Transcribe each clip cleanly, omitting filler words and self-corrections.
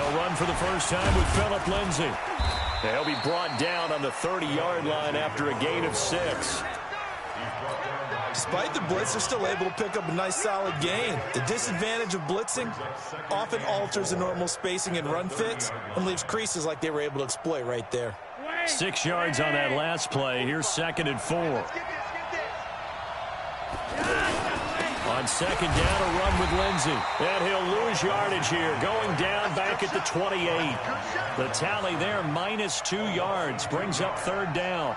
They'll run for the first time with Phillip Lindsay. He'll be brought down on the 30-yard line after a gain of 6. Despite the blitz, they're still able to pick up a nice, solid gain. The disadvantage of blitzing often alters the normal spacing and run fits and leaves creases like they were able to exploit right there. 6 yards on that last play. Here's 2nd and 4. On 2nd down, a run with Lindsay. And he'll lose yardage here, going down back at the 28. The tally there, -2 yards, brings up 3rd down.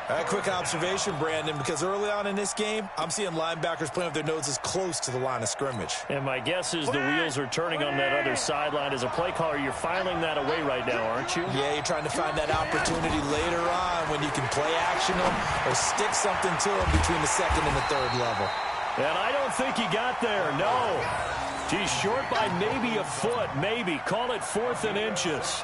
A quick observation, Brandon, because early on in this game, I'm seeing linebackers playing with their noses close to the line of scrimmage. And my guess is the wheels are turning on that other sideline. As a play caller, you're filing that away right now, aren't you? Yeah, you're trying to find that opportunity later on when you can play action them or stick something to them between the 2nd and the 3rd level. And I don't think he got there, no. He's short by maybe a foot, maybe. Call it 4th and inches.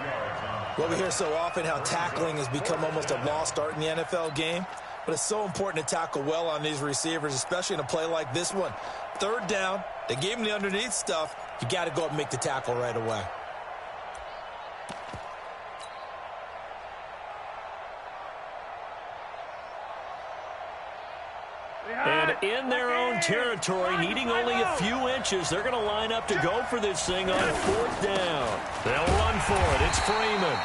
Well, we hear so often how tackling has become almost a lost art in the NFL game, but it's so important to tackle well on these receivers, especially in a play like this one. 3rd down, they gave him the underneath stuff. You got to go up and make the tackle right away. And in their own territory, needing only a few inches, they're going to line up to go for this thing on 4th down. They'll run for it. It's Freeman.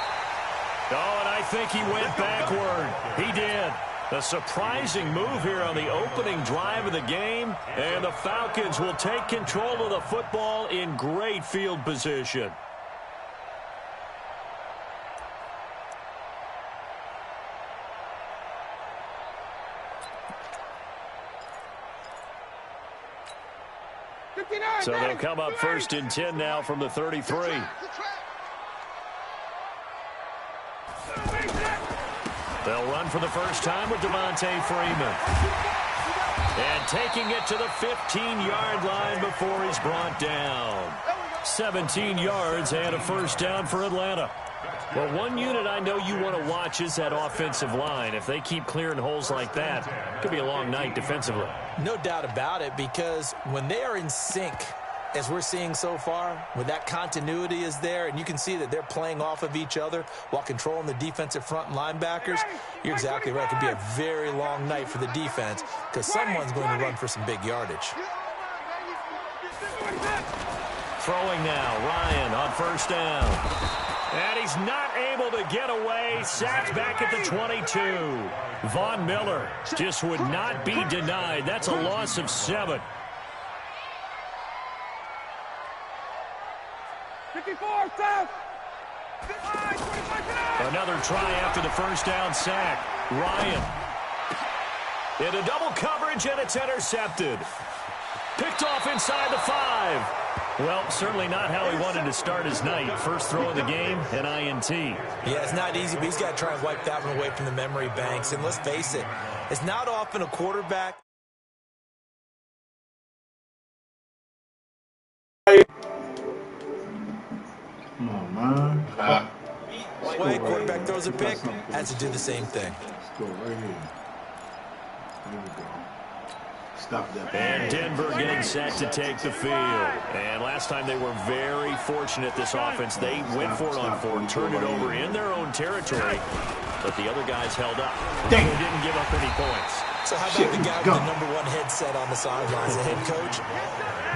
Oh, and I think he went backward. He did. A surprising move here on the opening drive of the game. And the Falcons will take control of the football in great field position. So they'll come up 1st and 10 now from the 33. They'll run for the first time with Devontae Freeman. And taking it to the 15-yard line before he's brought down. 17 yards and a 1st down for Atlanta. Well, one unit I know you want to watch is that offensive line. If they keep clearing holes like that, it could be a long night defensively. No doubt about it, because when they are in sync, as we're seeing so far, when that continuity is there, and you can see that they're playing off of each other while controlling the defensive front and linebackers, you're exactly right. It could be a very long night for the defense because someone's going to run for some big yardage. Throwing now, Ryan on 1st down. And he's not able to get away. Sacked back at the 22. Von Miller just would not be denied. That's a loss of 7. 54, South. Another try after the 1st down sack. Ryan. Into double coverage, and it's intercepted. Picked off inside the 5. Well, certainly not how he wanted to start his night. First throw of the game, an INT. Yeah, it's not easy, but he's got to try and wipe that one away from the memory banks. And let's face it, it's not often a quarterback. Come on, man. Way quarterback throws a pick, has to do the same thing. Let's go right here. There we go. Stop that. And Denver getting set to take the field. And last time they were very fortunate, this offense. They went for it on 4, turned it over in their own territory, but the other guys held up. They didn't give up any points. So how about the guy with the #1 headset on the sidelines, the head coach?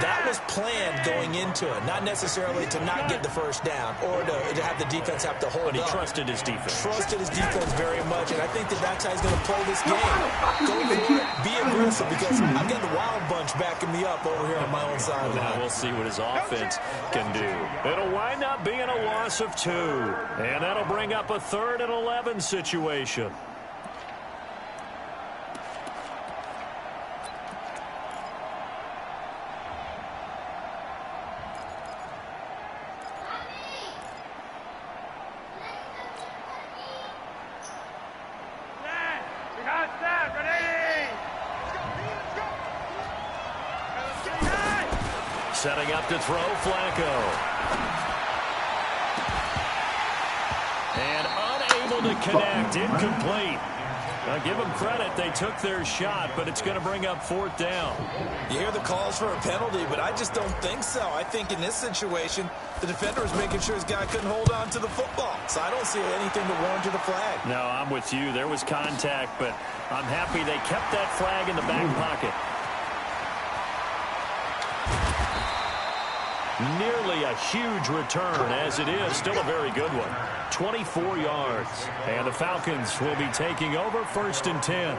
That was planned going into it, not necessarily to not get the first down or to have the defense have to hold up. But he trusted his defense. Trusted his defense very much, and I think that's how he's going to play this game. Go for it, be aggressive, because I've got the wild bunch backing me up over here on my own sideline. Now we'll see what his offense can do. It'll wind up being a loss of 2, and that'll bring up a 3rd and 11 situation. Setting up to throw, Flacco. And unable to connect, incomplete. Now give them credit. They took their shot, but it's going to bring up 4th down. You hear the calls for a penalty, but I just don't think so. I think in this situation, the defender was making sure his guy couldn't hold on to the football. So I don't see anything to warrant a flag. No, I'm with you. There was contact, but I'm happy they kept that flag in the back pocket. Nearly a huge return, as it is. Still a very good one. 24 yards. And the Falcons will be taking over 1st and 10.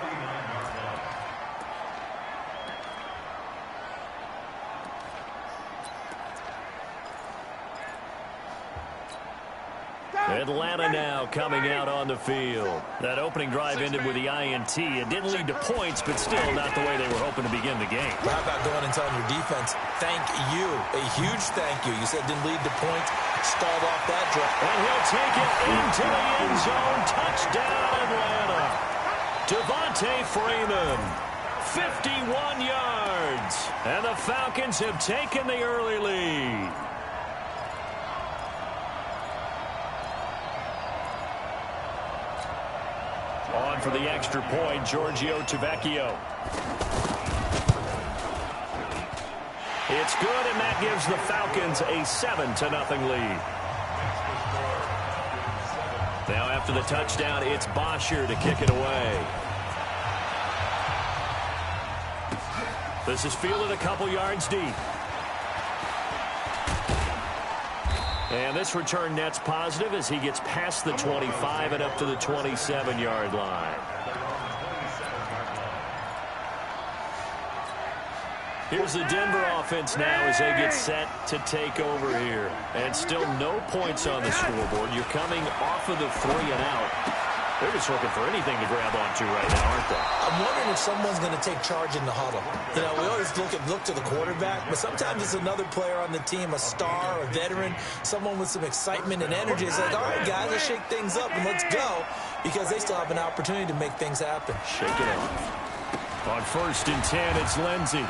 Atlanta now coming out on the field. That opening drive ended with the INT. It didn't lead to points, but still not the way they were hoping to begin the game. How about going and telling your defense, thank you, a huge thank you. You said it didn't lead to points, stalled off that drive. And he'll take it into the end zone. Touchdown, Atlanta. Devontae Freeman, 51 yards. And the Falcons have taken the early lead. On for the extra point, Giorgio Tavecchio. It's good, and that gives the Falcons a 7-0 lead. Now after the touchdown, it's Bosher to kick it away. This is fielded a couple yards deep. And this return net's positive as he gets past the 25 and up to the 27-yard line. Here's the Denver offense now as they get set to take over here. And still no points on the scoreboard. You're coming off of the 3 and out. They're just looking for anything to grab onto right now, aren't they? I'm wondering if someone's going to take charge in the huddle. You know, we always look to the quarterback, but sometimes it's another player on the team, a star, a veteran, someone with some excitement and energy. It's like, all right, guys, let's shake things up and let's go, because they still have an opportunity to make things happen. Shake it off. On 1st and 10, it's Lindsey.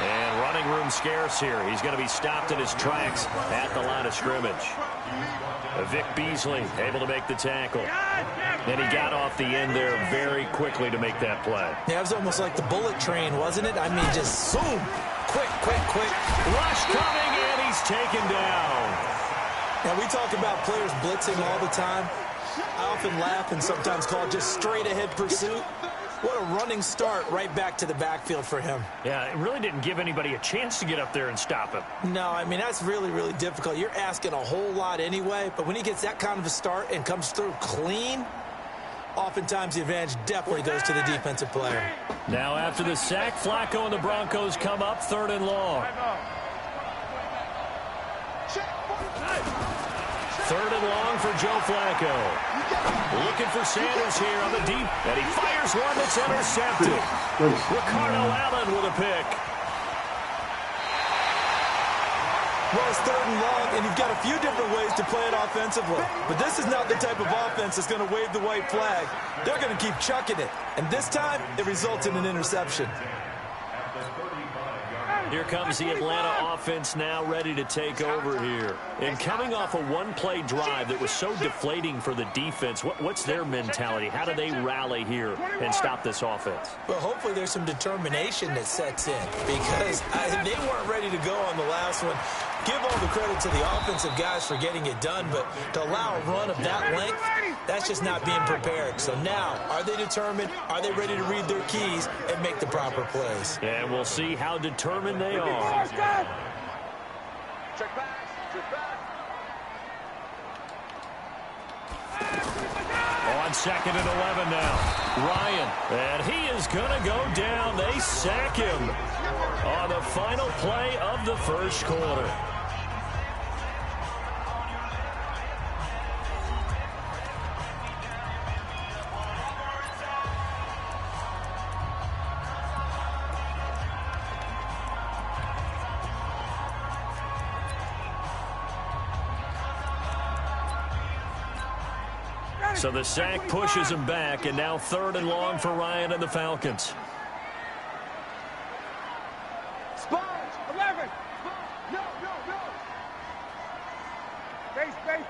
And running room scarce here. He's going to be stopped in his tracks at the line of scrimmage. Vic Beasley able to make the tackle. And he got off the end there very quickly to make that play. Yeah, it was almost like the bullet train, wasn't it? I mean, just zoom. Quick. Rush coming, and he's taken down. Now, we talk about players blitzing all the time. I often laugh and sometimes call it just straight-ahead pursuit. What a running start right back to the backfield for him. Yeah, it really didn't give anybody a chance to get up there and stop him. No, I mean, that's really, really difficult. You're asking a whole lot anyway, but when he gets that kind of a start and comes through clean, oftentimes the advantage definitely goes to the defensive player. Now after the sack, Flacco and the Broncos come up 3rd and long. 3rd and long for Joe Flacco. Looking for Sanders here on the deep. And he fires one that's intercepted. Ricardo Allen with a pick. Well, it's 3rd and long, and you've got a few different ways to play it offensively. But this is not the type of offense that's going to wave the white flag. They're going to keep chucking it. And this time, it results in an interception. Here comes the Atlanta offense now ready to take over here. And coming off a one-play drive that was so deflating for the defense, what's their mentality? How do they rally here and stop this offense? Well, hopefully there's some determination that sets in, because they weren't ready to go on the last one. Give all the credit to the offensive guys for getting it done, but to allow a run of that length, that's just not being prepared. So now, are they determined? Are they ready to read their keys and make the proper plays? And we'll see how determined they are. Check back. On 2nd and 11 now. Ryan, and he is going to go down. They sack him on the final play of the 1st quarter. So the sack pushes him back, and now 3rd and long for Ryan and the Falcons. Sponge, 11. No. Space.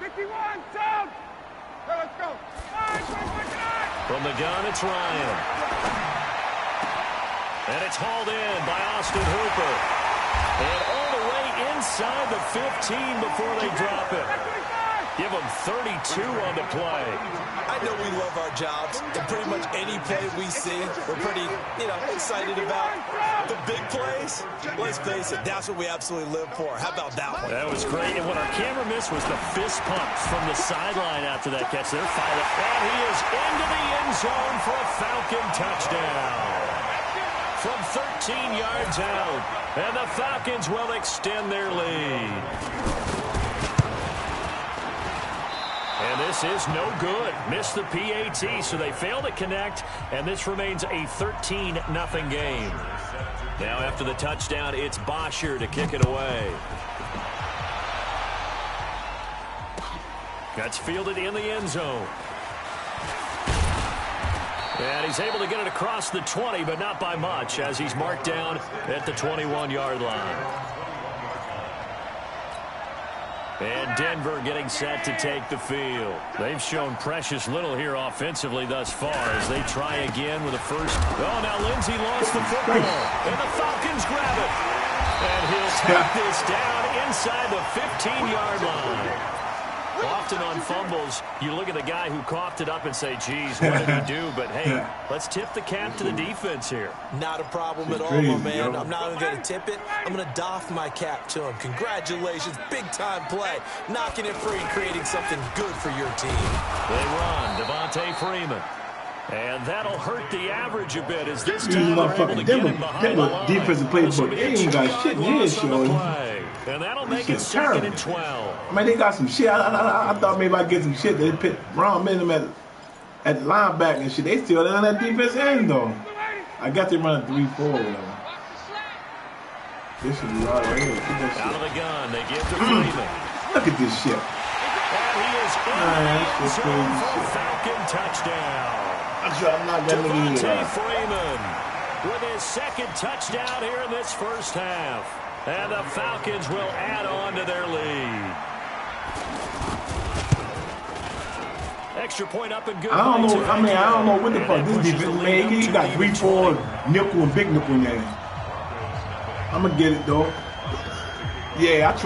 51, down. Let's go. From the gun, it's Ryan. And it's hauled in by Austin Hooper. And all the way inside the 15 before they drop it. Give them 32 on the play. I know we love our jobs, and pretty much any play we see, we're pretty, excited about. The big plays, let's face it, that's what we absolutely live for. How about that one? That was great, and what our camera missed was the fist pumps from the sideline after that catch. They're fired up, and he is into the end zone for a Falcon touchdown. From 13 yards out, and the Falcons will extend their lead. And this is no good. Missed the PAT, so they fail to connect, and this remains a 13-0 game. Now after the touchdown, it's Bosher to kick it away. That's fielded in the end zone. And he's able to get it across the 20, but not by much, as he's marked down at the 21-yard line. And Denver getting set to take the field. They've shown precious little here offensively thus far as they try again with a first. Oh, now Lindsey lost the football. And the Falcons grab it. And he'll take this down inside the 15-yard line. Often on fumbles, you look at the guy who coughed it up and say, geez, what did he do? But, hey, let's tip the cap to the defense here. Not a problem at all, my man. I'm not even going to tip it. I'm going to doff my cap to him. Congratulations. Big-time play. Knocking it free and creating something good for your team. They run. Devontae Freeman. And that'll hurt the average a bit as this time they're able to get him behind the line. Defensive playbook. They ain't got shit in here, Shorty. And that'll make it 2nd and 12. I mean, they got some shit. I thought maybe I'd get some shit. They put Ron Minham at linebacker and shit. They still on that defense end, though. I guess they run a 3-4 or whatever. This should be all right here. Out of the gun, they give to Freeman. Look at this shit. And he is in the zone for a Falcon touchdown. I'm not going to Devontae Freeman with his 2nd touchdown here in this first half. And the Falcons will add on to their lead. Extra point up and good. I don't know. I don't know what the fuck this defense, man. He got 3-4 nickel and big nickel in there. I'm gonna get it though. Yeah, I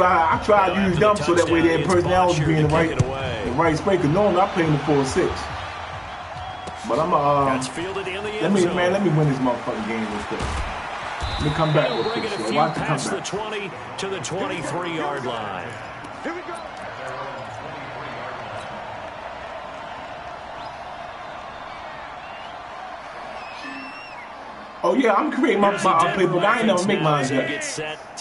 try to use them so that way their personality be in the right space. Cause normally I play in the 4-6. But I'm let me win this motherfucking game real quick. Let me come back real quick. So watch it come past back. the 20 to the 23-yard line. Here we go. Oh yeah, I'm creating my playbook. I ain't never make mine yet.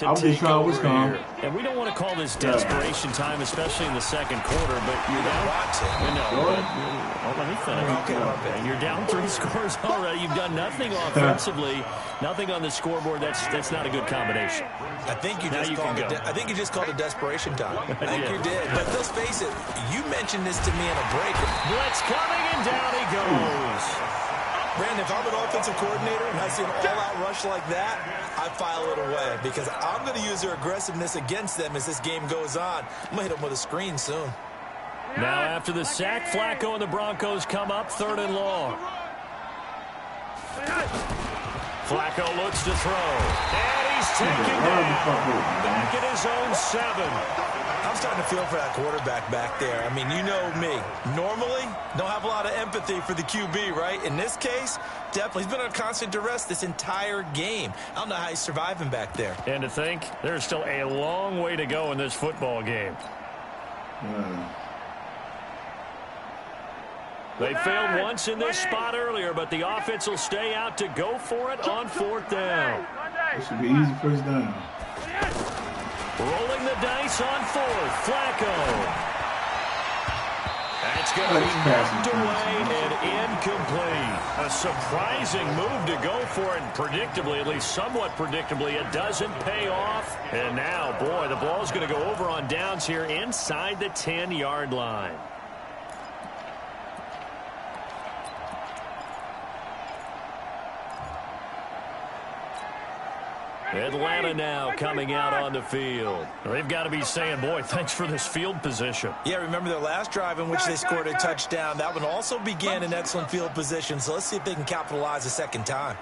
I was just trying what's going on. And we don't want to call this desperation time, especially in the second quarter, but you're down. Let me finish. And you're down 3 scores already. You've done nothing offensively, nothing on the scoreboard. That's not a good combination. I think you just called it desperation time. I think you did. But let's face it, you mentioned this to me in a break. Blitz coming, and down he goes. Brandon, if I'm an offensive coordinator and I see an all-out rush like that, I file it away because I'm going to use their aggressiveness against them as this game goes on. I'm going to hit them with a screen soon. Now after the sack, Flacco and the Broncos come up 3rd and long. Flacco looks to throw. And he's taken down. Back at his own 7. I'm starting to feel for that quarterback back there. I mean, you know me. Normally, don't have a lot of empathy for the QB, right? In this case, definitely. He's been under constant duress this entire game. I don't know how he's surviving back there. And to think, there's still a long way to go in this football game. They failed once in this spot earlier, but the offense will stay out to go for it on 4th down. This should be easy first down. Rolling the dice on 4th. Flacco. That's going to be knocked away and incomplete. A surprising move to go for it. Predictably, at least somewhat predictably, it doesn't pay off. And now, boy, the ball's going to go over on downs here inside the 10-yard line. Atlanta now coming out on the field. They've got to be saying, boy, thanks for this field position. Yeah, remember their last drive in which they scored a touchdown. That one also began in excellent field position, so let's see if they can capitalize a second time.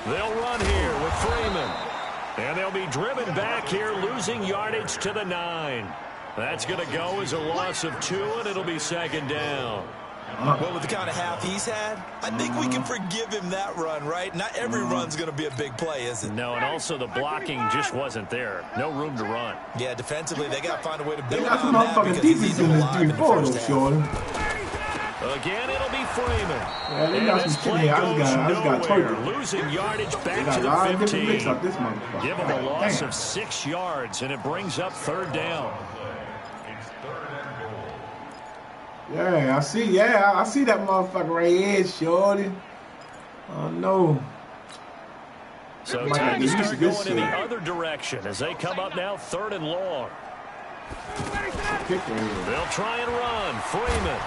They'll run here with Freeman. And they'll be driven back here, losing yardage to the 9. That's going to go as a loss of 2, and it'll be second down. Well, with the kind of half he's had, I think we can forgive him that run, right? Not every run's going to be a big play, is it? No, and also the blocking just wasn't there. No room to run. Yeah, defensively, they got to find a way to build They got some on that motherfucking because he's defense even in this alive in the 3-4, first though, half. Jordan. Again, it'll be Freeman. Yeah, they And got this some play shit. I goes just got nowhere. told. Losing yardage They back got to a lot of the different mix 15. up this motherfucker. Give them a loss Damn. of 6 yards, and it brings up third down. Yeah, I see. Yeah, I see that motherfucker right here, shorty. Oh no. So Might time get to used start to this going in the shit. other direction as they come up now 3rd and long. Pick right here. They'll try and run. Freeman.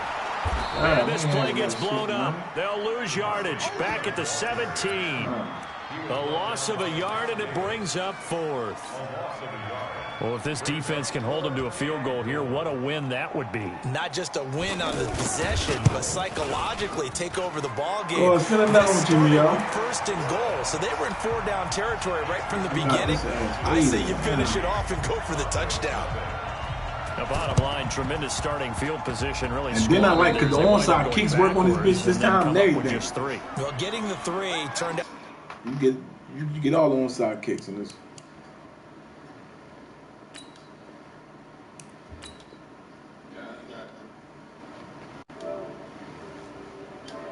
Yeah, And this man, play that gets shit, blown man. up. They'll lose yardage back at the 17. A loss of a yard, and it brings up 4th. Well, if this defense can hold them to a field goal here, what a win that would be. Not just a win on the possession, but psychologically take over the ball game. Oh, it's still another one, Jimmy, y'all. 1st and goal, so they were in 4-down territory right from the beginning. I crazy. say you finish it off and go for the touchdown. The bottom line, tremendous starting field position. Really. And then I like, because the onside kicks work on this bitch this time and everything. Just 3. Well, getting the 3 turned out. You get all the onside kicks in this.